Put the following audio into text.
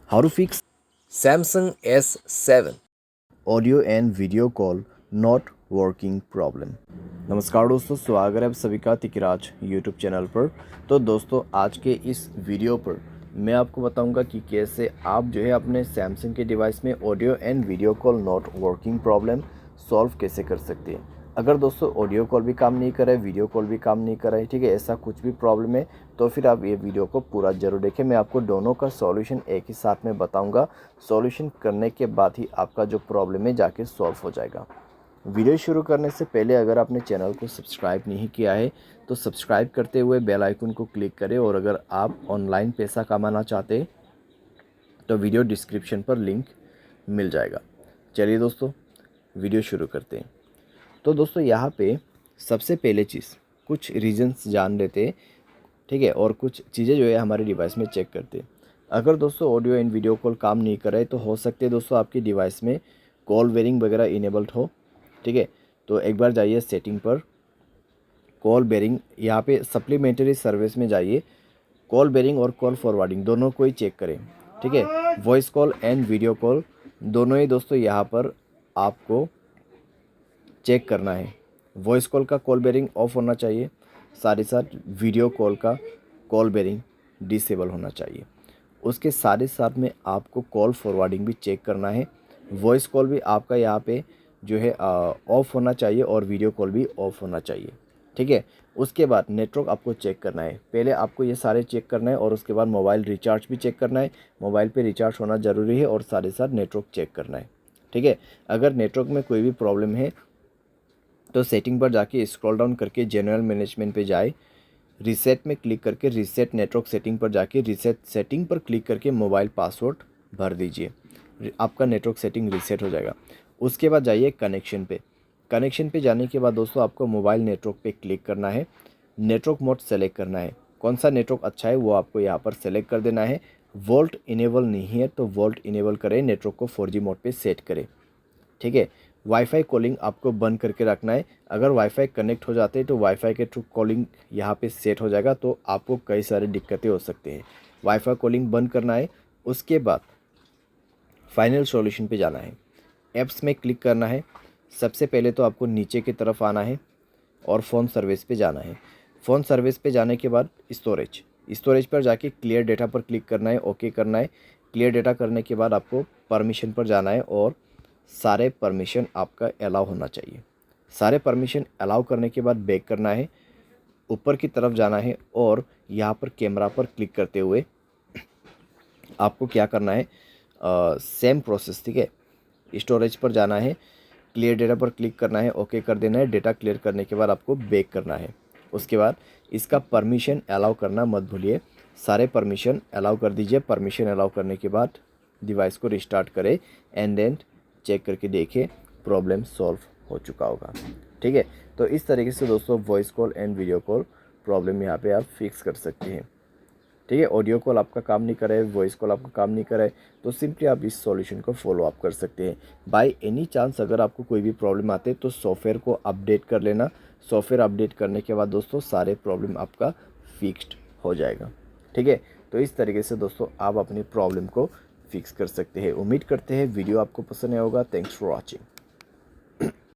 How to fix Samsung S7 audio and video call not working problem. नमस्कार दोस्तों, स्वागत है आप सभी का तिकराज यूट्यूब चैनल पर। तो दोस्तों, आज के इस वीडियो पर मैं आपको बताऊंगा कि कैसे आप जो है अपने सैमसंग के डिवाइस में audio and video call not working problem solve कैसे कर सकते हैं। अगर दोस्तों ऑडियो कॉल भी काम नहीं कर रहा है, वीडियो कॉल भी काम नहीं कर रहा है, ठीक है, ऐसा कुछ भी प्रॉब्लम है तो फिर आप ये वीडियो को पूरा ज़रूर देखें। मैं आपको दोनों का सॉल्यूशन एक ही साथ में बताऊंगा। सॉल्यूशन करने के बाद ही आपका जो प्रॉब्लम है जाके सॉल्व हो जाएगा। वीडियो शुरू करने से पहले अगर आपने चैनल को सब्सक्राइब नहीं किया है तो सब्सक्राइब करते हुए बेल आइकन को क्लिक करें, और अगर आप ऑनलाइन पैसा कमाना चाहते हैं तो वीडियो डिस्क्रिप्शन पर लिंक मिल जाएगा। चलिए दोस्तों, वीडियो शुरू करते हैं। तो दोस्तों, यहाँ पे सबसे पहले चीज़ कुछ रीजंस जान लेते हैं, ठीक है, और कुछ चीज़ें जो है हमारे डिवाइस में चेक करते हैं। अगर दोस्तों ऑडियो एंड वीडियो कॉल काम नहीं कर रहा है तो हो सकते हैं दोस्तों आपकी डिवाइस में कॉल बेरिंग वगैरह इनेबल्ड हो, ठीक है। तो एक बार जाइए सेटिंग पर, कॉल बेरिंग, यहाँ पे सप्लीमेंट्री सर्विस में जाइए, कॉल बेरिंग और कॉल फॉरवर्डिंग दोनों को ही चेक करें, ठीक है। Voice call and video call दोनों ही दोस्तों यहाँ पर आपको चेक करना है। वॉइस कॉल का कॉल बेरिंग ऑफ होना चाहिए, साथ ही साथ वीडियो कॉल का कॉल बेरिंग डिसेबल होना चाहिए। उसके साथ ही साथ में आपको कॉल फॉरवर्डिंग भी चेक करना है। वॉइस कॉल भी आपका यहाँ पे जो है ऑफ होना चाहिए और वीडियो कॉल भी ऑफ होना चाहिए, ठीक है। उसके बाद नेटवर्क आपको चेक करना है। पहले आपको ये सारे चेक करना है और उसके बाद मोबाइल रिचार्ज भी चेक करना है। मोबाइल पे रिचार्ज होना ज़रूरी है और साथ ही साथ नेटवर्क चेक करना है, ठीक है। अगर नेटवर्क में कोई भी प्रॉब्लम है तो सेटिंग पर जाके स्क्रॉल डाउन करके जनरल मैनेजमेंट पे जाए, रीसेट में क्लिक करके रीसेट नेटवर्क सेटिंग पर जाके रीसेट सेटिंग पर क्लिक करके मोबाइल पासवर्ड भर दीजिए, आपका नेटवर्क सेटिंग रीसेट हो जाएगा। उसके बाद जाइए कनेक्शन पे। कनेक्शन पे जाने के बाद दोस्तों आपको मोबाइल नेटवर्क पे क्लिक करना है, नेटवर्क मोड सेलेक्ट करना है। कौन सा नेटवर्क अच्छा है वो आपको यहाँ पर सेलेक्ट कर देना है। वोल्ट इनेबल नहीं है तो वोल्ट इनेबल करें, नेटवर्क को 4G मोड पे सेट करें, ठीक है। वाईफाई कॉलिंग आपको बंद करके रखना है। अगर वाईफाई कनेक्ट हो जाते हैं तो वाईफाई के थ्रू कॉलिंग यहाँ पे सेट हो जाएगा, तो आपको कई सारी दिक्कतें हो सकती हैं। वाईफाई कॉलिंग बंद करना है। उसके बाद फाइनल सॉल्यूशन पे जाना है, ऐप्स में क्लिक करना है। सबसे पहले तो आपको नीचे की तरफ आना है और फ़ोन सर्विस पे जाना है। फ़ोन सर्विस पे जाने के बाद स्टोरेज पर जाके क्लियर डेटा पर क्लिक करना है, ओके करना है। क्लियर डेटा करने के बाद आपको परमिशन पर जाना है और सारे परमिशन आपका अलाउ होना चाहिए। सारे परमिशन अलाउ करने के बाद बैक करना है, ऊपर की तरफ जाना है और यहाँ पर कैमरा पर क्लिक करते हुए आपको क्या करना है, सेम प्रोसेस, ठीक है। स्टोरेज पर जाना है, क्लियर डेटा पर क्लिक करना है, ओके कर देना है। डेटा क्लियर करने के बाद आपको बैक करना है। उसके बाद इसका परमिशन अलाउ करना मत भूलिए, सारे परमिशन अलाउ कर दीजिए। परमिशन अलाउ करने के बाद डिवाइस को रिस्टार्ट करें एंड देन चेक करके देखिए प्रॉब्लम सॉल्व हो चुका होगा, ठीक है। तो इस तरीके से दोस्तों voice call and video call problem यहाँ पे आप फिक्स कर सकते हैं, ठीक है। ऑडियो कॉल आपका काम नहीं करे, वॉइस कॉल आपका काम नहीं करे तो सिंपली आप इस सॉल्यूशन को फॉलो अप कर सकते हैं। बाय एनी चांस अगर आपको कोई भी प्रॉब्लम आते तो सॉफ्टवेयर को अपडेट कर लेना। सॉफ्टवेयर अपडेट करने के बाद दोस्तों सारे प्रॉब्लम आपका फिक्स्ड हो जाएगा, ठीक है। तो इस तरीके से दोस्तों आप अपनी प्रॉब्लम को फिक्स कर सकते हैं। उम्मीद करते हैं वीडियो आपको पसंद आया होगा। Thanks for watching.